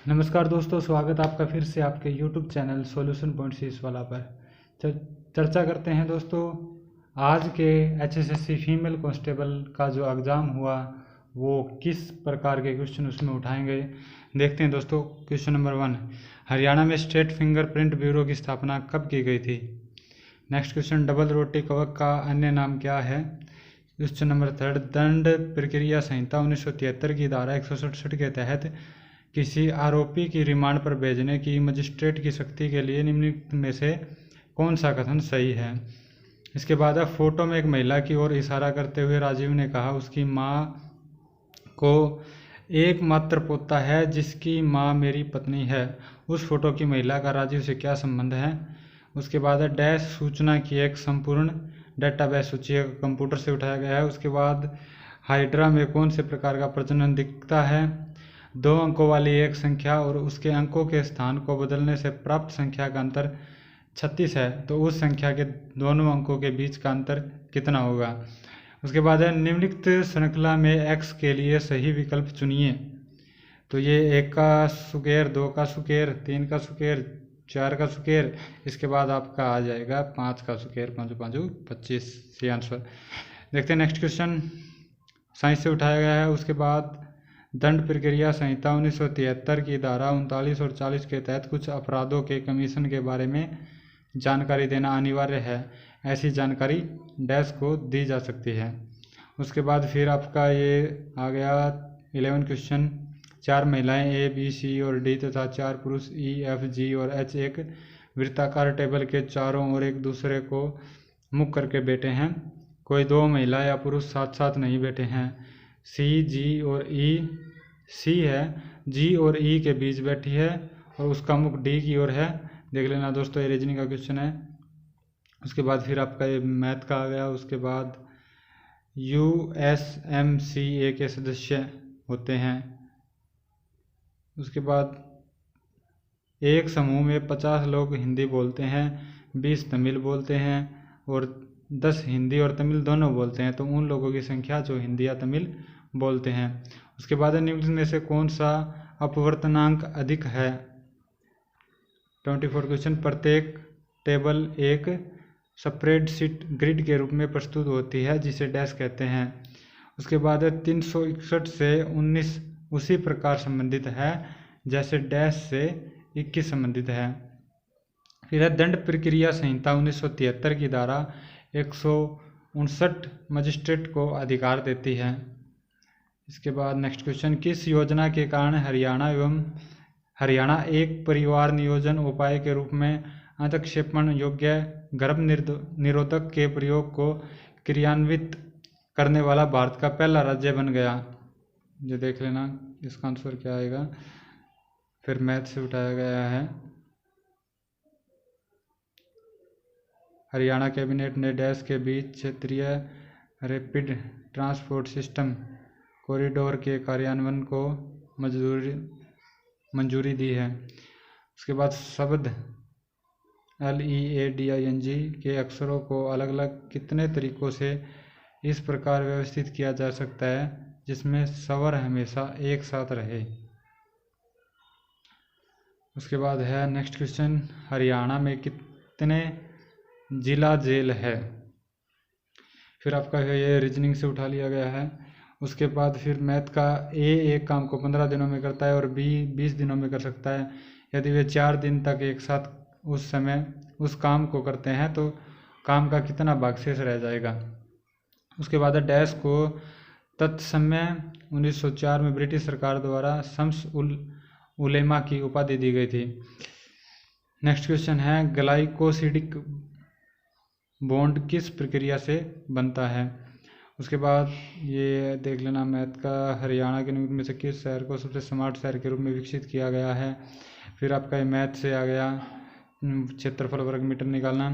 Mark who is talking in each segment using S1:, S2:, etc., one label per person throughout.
S1: नमस्कार दोस्तों, स्वागत आपका फिर से आपके YouTube चैनल सॉल्यूशन पॉइंट्स इस वाला पर। चर्चा करते हैं दोस्तों आज के HSSC फीमेल कांस्टेबल का जो एग्ज़ाम हुआ वो किस प्रकार के क्वेश्चन उसमें उठाएंगे। देखते हैं दोस्तों। क्वेश्चन नंबर 1, हरियाणा में स्टेट फिंगरप्रिंट ब्यूरो की स्थापना कब की गई थी। नेक्स्ट क्वेश्चन, डबल रोटी कवक का अन्य नाम क्या है। क्वेश्चन नंबर 3, दंड प्रक्रिया संहिता 1973 की धारा 167 के तहत किसी आरोपी की रिमांड पर भेजने की मजिस्ट्रेट की शक्ति के लिए निम्नलिखित में से कौन सा कथन सही है। इसके बाद अब फोटो में एक महिला की ओर इशारा करते हुए राजीव ने कहा उसकी माँ को एकमात्र पोता है जिसकी माँ मेरी पत्नी है। उस फोटो की महिला का राजीव से क्या संबंध है। उसके बाद डैश सूचना की एक संपूर्ण डेटाबेस सूची कंप्यूटर से उठाया गया है। उसके बाद हाइड्रा में कौन से प्रकार का प्रजनन दिखता है। 2 अंकों वाली एक संख्या और उसके अंकों के स्थान को बदलने से प्राप्त संख्या का अंतर 36 है, तो उस संख्या के दोनों अंकों के बीच का अंतर कितना होगा। उसके बाद है निम्नलिखित श्रृंखला में x के लिए सही विकल्प चुनिए। तो ये 1 का स्क्वायर, 2 का स्क्वायर, 3 का स्क्वायर, 4 का स्क्वायर, इसके बाद आपका आ जाएगा 5 का स्क्वायर, 5 5 25 सी आंसर। देखते हैं नेक्स्ट क्वेश्चन, साइंस से उठाया गया है। उसके बाद दंड प्रक्रिया संहिता 1973 की धारा 39 और 40 के तहत कुछ अपराधों के कमीशन के बारे में जानकारी देना अनिवार्य है। ऐसी जानकारी डैश को दी जा सकती है। उसके बाद फिर आपका ये आ गया 11 क्वेश्चन, 4 महिलाएं A, B, C और D तथा 4 पुरुष E, F, G और H एक वृत्ताकार टेबल के चारों ओर एक दूसरे को मुख करके बैठे हैं। कोई 2 महिला या पुरुष साथ साथ नहीं बैठे हैं। C, G और E, C है, G और E के बीच बैठी है और उसका मुख D की ओर है। देख लेना दोस्तों, ये रीजनिंग का क्वेश्चन है। उसके बाद फिर आपका ये मैथ का आ गया। उसके बाद USMCA के सदस्य होते हैं। उसके बाद एक समूह में 50 लोग हिंदी बोलते हैं, 20 तमिल बोलते हैं और 10 हिंदी और तमिल दोनों बोलते हैं, तो उन लोगों की संख्या जो हिंदी या तमिल बोलते हैं। उसके बाद निम्नलिखित में से कौन सा अपवर्तनांक अधिक है। 24 क्वेश्चन, प्रत्येक टेबल एक स्प्रेडशीट ग्रिड के रूप में प्रस्तुत होती है जिसे डैश कहते हैं। उसके बाद 361 से 19 उसी प्रकार संबंधित है जैसे डैश से 21 संबंधित है। फिर है दंड प्रक्रिया संहिता 1973 की धारा 159 मजिस्ट्रेट को अधिकार देती है। इसके बाद नेक्स्ट क्वेश्चन, किस योजना के कारण हरियाणा एक परिवार नियोजन उपाय के रूप में अंतक्षेपण योग्य गर्भ निरोधक के प्रयोग को क्रियान्वित करने वाला भारत का पहला राज्य बन गया। जो देख लेना इसका आंसर क्या आएगा। फिर मैथ से उठाया गया है। हरियाणा कैबिनेट ने डैश के बीच क्षेत्रीय रैपिड ट्रांसपोर्ट सिस्टम कॉरिडोर के कार्यान्वयन को मंजूरी दी है। उसके बाद शब्द LEADING के अक्षरों को अलग अलग कितने तरीकों से इस प्रकार व्यवस्थित किया जा सकता है जिसमें स्वर हमेशा एक साथ रहे। उसके बाद है नेक्स्ट क्वेश्चन, हरियाणा में कितने जिला जेल है। फिर आपका ये रीजनिंग से उठा लिया गया है। उसके बाद फिर मैथ का A एक काम को 15 दिनों में करता है और B 20 दिनों में कर सकता है। यदि वे 4 दिन तक एक साथ उस समय उस काम को करते हैं तो काम का कितना भाग शेष रह जाएगा। उसके बाद डैश को तत्समय 1904 में ब्रिटिश सरकार द्वारा शम्स उल उलेमा की उपाधि दी गई थी। नेक्स्ट क्वेश्चन है, ग्लाइकोसिडिक बॉन्ड किस प्रक्रिया से बनता है। उसके बाद ये देख लेना मैथ का, हरियाणा के निम्न में से किस शहर को सबसे स्मार्ट शहर के रूप में विकसित किया गया है। फिर आपका ये मैथ से आ गया क्षेत्रफल वर्ग मीटर निकालना।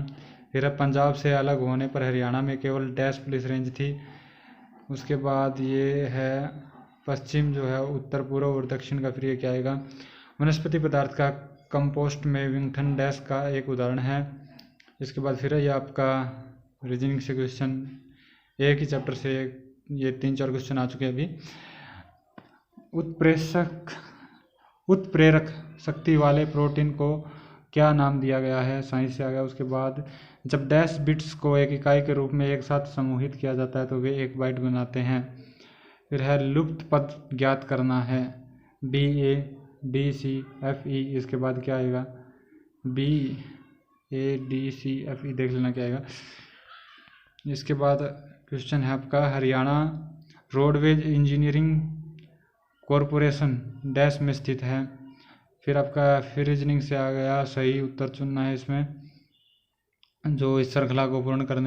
S1: फिर अब पंजाब से अलग होने पर हरियाणा में केवल डैश पुलिस रेंज थी। उसके बाद ये है पश्चिम जो है उत्तर पूर्व और दक्षिण का। फिर ये क्या आएगा, वनस्पति पदार्थ का कंपोस्ट में विंगटन डैश का एक उदाहरण है। इसके बाद फिर ये आपका रीजनिंग से क्वेश्चन, एक ही चैप्टर से ये 3-4 क्वेश्चन आ चुके हैं अभी। उत्प्रेषक उत्प्रेरक शक्ति वाले प्रोटीन को क्या नाम दिया गया है, साइंस से आ गया। उसके बाद जब डैश बिट्स को एक इकाई के रूप में एक साथ समूहित किया जाता है तो वे एक बाइट बनाते हैं। फिर है लुप्त पद ज्ञात करना है, BADCFE। इसके बाद क्या आएगा, BADCFE, देख लेना क्या आएगा। इसके बाद क्वेश्चन है आपका, Haryana roadways engineering corporation dash में स्थित है। फिर आपका रीजनिंग से आ गया, सही उत्तर चुनना है इसमें जो इस श्रृंखला को पूर्ण कर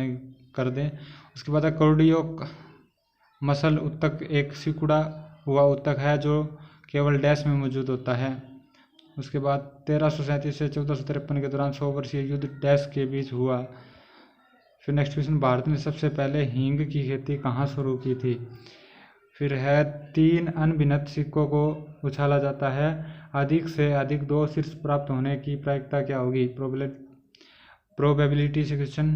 S1: दे। उसके बाद कार्डियो मसल उत्तक एक सिकुड़ा हुआ उत्तक है जो केवल डैश में मौजूद होता है। उसके बाद 1337 से 1453 के दौरान 100 वर्षीय युद्ध डैश के बीच हुआ। फिर नेक्स्ट क्वेश्चन, भारत ने सबसे पहले हींग की खेती कहाँ शुरू की थी। फिर है 3 अनभिनत सिक्कों को उछाला जाता है, अधिक से अधिक 2 शीर्ष प्राप्त होने की प्रायिकता क्या होगी, प्रोबेबिलिटी से क्वेश्चन।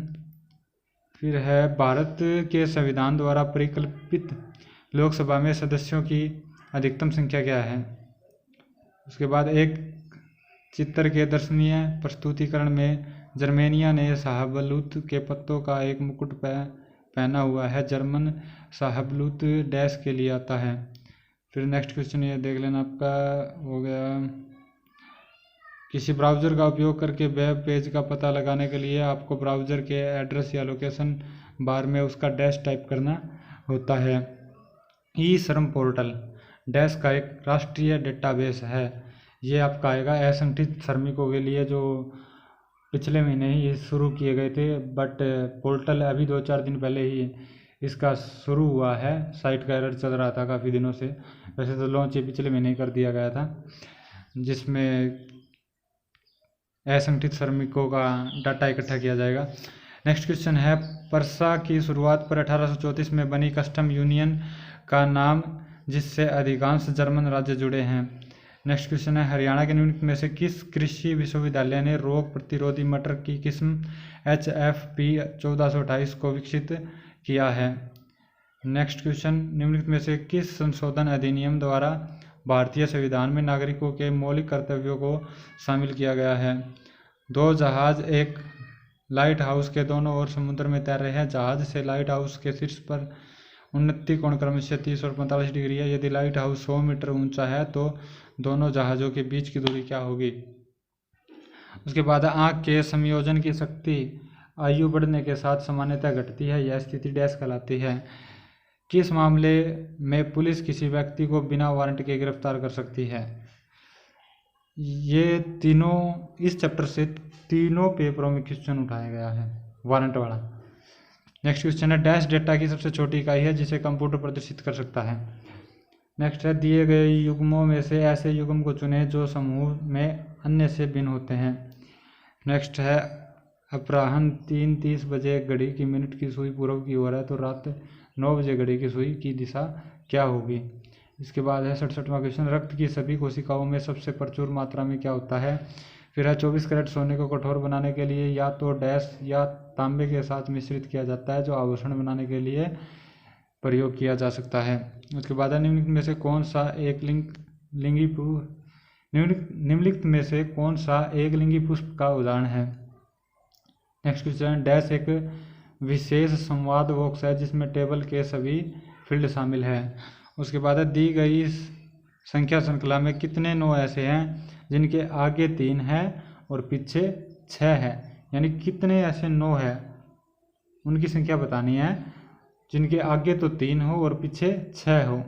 S1: फिर है भारत के संविधान द्वारा परिकल्पित लोकसभा में सदस्यों की अधिकतम संख्या क्या है। उसके बाद एक चित्र के दर्शनीय प्रस्तुतिकरण में जर्मेनिया ने शाहबलूत के पत्तों का एक मुकुट पहना हुआ है। जर्मन शाहबलूत डैश के लिए आता है। फिर नेक्स्ट क्वेश्चन ये देख लेना आपका हो गया, किसी ब्राउज़र का उपयोग करके वेब पेज का पता लगाने के लिए आपको ब्राउज़र के एड्रेस या लोकेशन बार में उसका डैश टाइप करना होता है। ई श्रम पोर्टल डैश का एक राष्ट्रीय डेटाबेस है। ये आपका आएगा असंगठित श्रमिकों के लिए जो पिछले महीने ही शुरू किए गए थे, बट पोर्टल अभी 2-4 दिन पहले ही इसका शुरू हुआ है। साइट का एरर चल रहा था काफ़ी दिनों से, वैसे तो लॉन्च ये पिछले महीने ही कर दिया गया था, जिसमें असंगठित श्रमिकों का डाटा इकट्ठा किया जाएगा। नेक्स्ट क्वेश्चन है, परसा की शुरुआत पर 1834 में बनी कस्टम यूनियन का नाम जिससे अधिकांश जर्मन राज्य जुड़े हैं। नेक्स्ट क्वेश्चन है, हरियाणा के निम्नलिखित में से किस कृषि विश्वविद्यालय ने रोग प्रतिरोधी मटर की किस्म HFP 1428 को विकसित किया है। नेक्स्ट क्वेश्चन, निम्नलिखित में से किस संशोधन अधिनियम द्वारा भारतीय संविधान में नागरिकों के मौलिक कर्तव्यों को शामिल किया गया है। 2 जहाज एक लाइट हाउस के दोनों ओर समुद्र में तैर रहे हैं। जहाज से लाइट हाउस के शीर्ष पर उन्नति कोण क्रमशः 30 और 45 डिग्री है। यदि लाइट हाउस 100 मीटर ऊंचा है तो दोनों जहाज़ों के बीच की दूरी क्या होगी। उसके बाद आँख के संयोजन की शक्ति आयु बढ़ने के साथ सामान्यतः घटती है, यह स्थिति डैश कहलाती है। किस मामले में पुलिस किसी व्यक्ति को बिना वारंट के गिरफ्तार कर सकती है। ये तीनों इस चैप्टर से तीनों पेपरों में क्वेश्चन उठाया गया है, वारंट वाला। नेक्स्ट क्वेश्चन है, डैश डेटा की सबसे छोटी इकाई है जिसे कंप्यूटर प्रदर्शित कर सकता है। नेक्स्ट है, दिए गए युग्मों में से ऐसे युग्म को चुनें जो समूह में अन्य से भिन्न होते हैं। नेक्स्ट है, अपराह्न 3:30 बजे घड़ी की मिनट की सुई पूर्व की ओर है तो रात 9 बजे घड़ी की सुई की दिशा क्या होगी। इसके बाद है 67वां क्वेश्चन, रक्त की सभी कोशिकाओं में सबसे प्रचुर मात्रा में क्या होता है। फिर है, 24 कैरेट सोने को कठोर बनाने के लिए या तो डैश या तांबे के साथ मिश्रित किया जाता है जो आभूषण बनाने के लिए प्रयोग किया जा सकता है। उसके बाद निम्नलिखित में से कौन सा एक निम्नलिखित में से कौन सा एक लिंगी पुष्प का उदाहरण है। नेक्स्ट क्वेश्चन, डैश एक विशेष संवाद बॉक्स है जिसमें टेबल के सभी फील्ड शामिल है। उसके बाद दी गई संख्या श्रृंखला में कितने नो ऐसे हैं जिनके आगे 3 है और पीछे 6 है, यानी कितने ऐसे नो है उनकी संख्या बतानी है जिनके आगे तो 3 हो और पीछे 6 हो।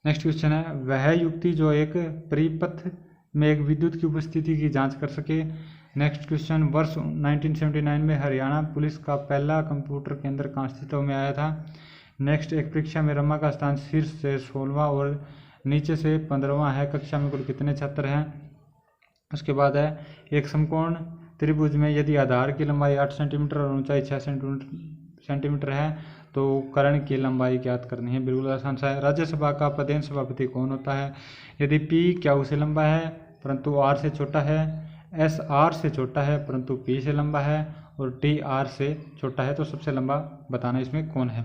S1: नेक्स्ट क्वेश्चन है, वह युक्ति जो एक परिपथ में एक विद्युत की उपस्थिति की जांच कर सके। नेक्स्ट क्वेश्चन, वर्ष 1979 में हरियाणा पुलिस का पहला कंप्यूटर केंद्र कहाँ अस्तित्व में आया था। नेक्स्ट, एक परीक्षा में रमा का स्थान शीर्ष से 16वां और नीचे से 15वां है, कक्षा में कुल कितने छात्र हैं। उसके बाद है, एक समकोण त्रिभुज में यदि आधार की लंबाई 8 सेंटीमीटर और ऊंचाई 6 सेंटीमीटर है तो कर्ण की लंबाई ज्ञात करनी है। बिल्कुल आसान सा है। राज्यसभा का प्रदेन सभापति कौन होता है। यदि P Q से लंबा है परंतु R से छोटा है, S R से छोटा है परंतु P से लंबा है और T R से छोटा है तो सबसे लंबा बताना इसमें कौन है।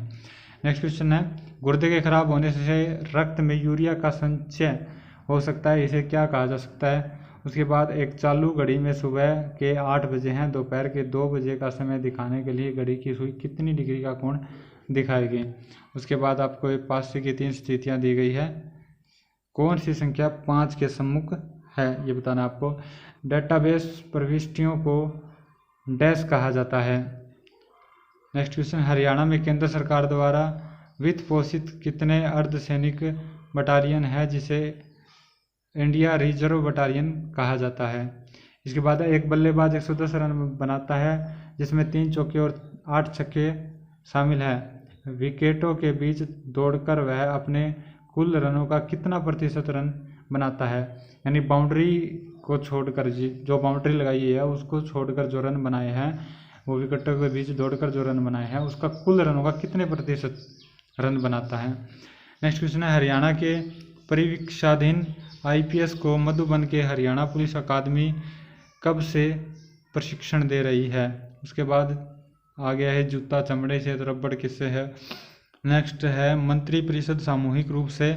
S1: नेक्स्ट क्वेश्चन है, गुर्दे के खराब होने से रक्त में यूरिया का संचय हो सकता है, इसे क्या कहा जा सकता है। उसके बाद एक चालू घड़ी में सुबह के 8 बजे हैं, दोपहर के 2 बजे का समय दिखाने के लिए घड़ी की सुई कितनी डिग्री का कोण दिखाएगी। उसके बाद आपको एक 5 की 3 स्थितियाँ दी गई है। कौन सी संख्या 5 के सम्मुख है ये बताना आपको। डेटाबेस प्रविष्टियों को डैश कहा जाता है। नेक्स्ट क्वेश्चन, हरियाणा में केंद्र सरकार द्वारा वित्त पोषित कितने अर्धसैनिक बटालियन है जिसे इंडिया रिजर्व बटालियन कहा जाता है। इसके बाद एक बल्लेबाज 110 रन बनाता है जिसमें 3 चौके और 8 छक्के शामिल है। विकेटों के बीच दौड़कर वह अपने कुल रनों का कितना प्रतिशत रन बनाता है। यानी बाउंड्री को छोड़कर, जो बाउंड्री लगाई है उसको छोड़कर जो रन बनाए हैं, वो विकेटों के बीच दौड़कर जो रन बनाए हैं उसका कुल रनों का कितने प्रतिशत रन बनाता है। नेक्स्ट क्वेश्चन है, हरियाणा के परिवीक्षाधीन IPS को मधुबन के हरियाणा पुलिस अकादमी कब से प्रशिक्षण दे रही है। उसके बाद आ गया है जूता चमड़े से तो रबड़ किससे है। नेक्स्ट है, मंत्रिपरिषद सामूहिक रूप से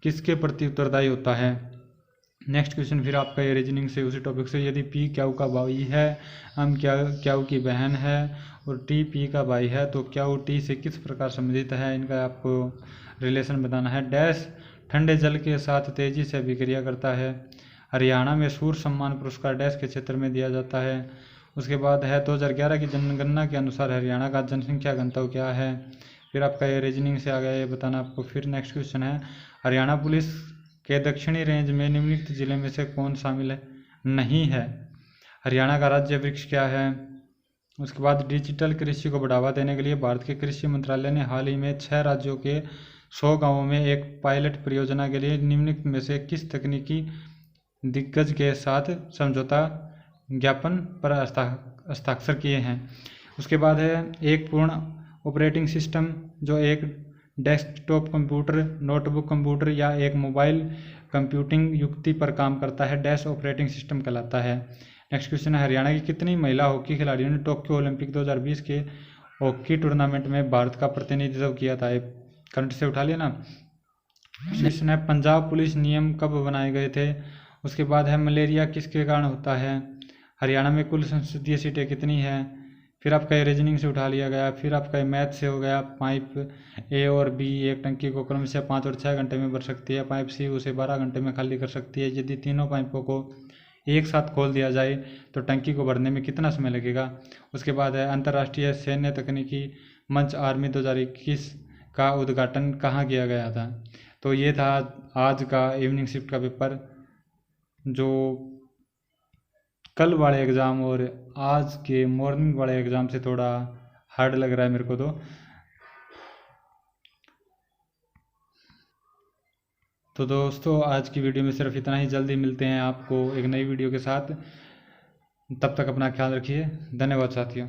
S1: किसके प्रति उत्तरदायी होता है। नेक्स्ट क्वेश्चन फिर आपका ये रीजनिंग से उसी टॉपिक से, यदि P क्याऊ का भाई है, M क्याऊ की बहन है और T P का भाई है तो क्याऊ T से किस प्रकार संबंधित है, इनका आपको रिलेशन बताना है। डैश ठंडे जल के साथ तेजी से अभिक्रिया करता है। हरियाणा में सूर्य सम्मान पुरस्कार डैश के क्षेत्र में दिया जाता है। उसके बाद है 2011 की जनगणना के अनुसार हरियाणा का जनसंख्या घनत्व क्या है। फिर आपका ये रीजनिंग से आ गया, ये बताना आपको। फिर नेक्स्ट क्वेश्चन है, हरियाणा पुलिस के दक्षिणी रेंज में निम्नलिखित जिले में से कौन शामिल है नहीं है। हरियाणा का राज्य वृक्ष क्या है। उसके बाद डिजिटल कृषि को बढ़ावा देने के लिए भारत के कृषि मंत्रालय ने हाल ही में 6 राज्यों के 100 गांवों में एक पायलट परियोजना के लिए निम्नलिखित में से किस तकनीकी दिग्गज के साथ समझौता ज्ञापन पर हस्ताक्षर किए हैं। उसके बाद है, एक पूर्ण ऑपरेटिंग सिस्टम जो एक डेस्कटॉप कंप्यूटर, नोटबुक कंप्यूटर या एक मोबाइल कंप्यूटिंग युक्ति पर काम करता है डैश ऑपरेटिंग सिस्टम कहलाता है। नेक्स्ट क्वेश्चन है, हरियाणा की कितनी महिला हॉकी खिलाड़ियों ने टोक्यो ओलंपिक 2020 के हॉकी टूर्नामेंट में भारत का प्रतिनिधित्व किया था। करंट से उठा लिया ना। नेक्स्ट है, पंजाब पुलिस नियम कब बनाए गए थे। उसके बाद है, मलेरिया किसके कारण होता है। हरियाणा में कुल संसदीय सीटें कितनी है। फिर आपका ये रीजनिंग से उठा लिया गया। फिर आपका ये मैथ से हो गया, पाइप A और B एक टंकी को क्रम से 5 और 6 घंटे में भर सकती है, पाइप C उसे 12 घंटे में खाली कर सकती है। यदि तीनों पाइपों को एक साथ खोल दिया जाए तो टंकी को भरने में कितना समय लगेगा। उसके बाद है, अंतर्राष्ट्रीय सैन्य तकनीकी मंच आर्मी 2021 का उद्घाटन कहाँ किया गया था। तो ये था आज का इवनिंग शिफ्ट का पेपर, जो कल वाले एग्ज़ाम और आज के मॉर्निंग वाले एग्ज़ाम से थोड़ा हार्ड लग रहा है मेरे को। तो दोस्तों आज की वीडियो में सिर्फ इतना ही। जल्दी मिलते हैं आपको एक नई वीडियो के साथ। तब तक अपना ख्याल रखिए। धन्यवाद साथियों।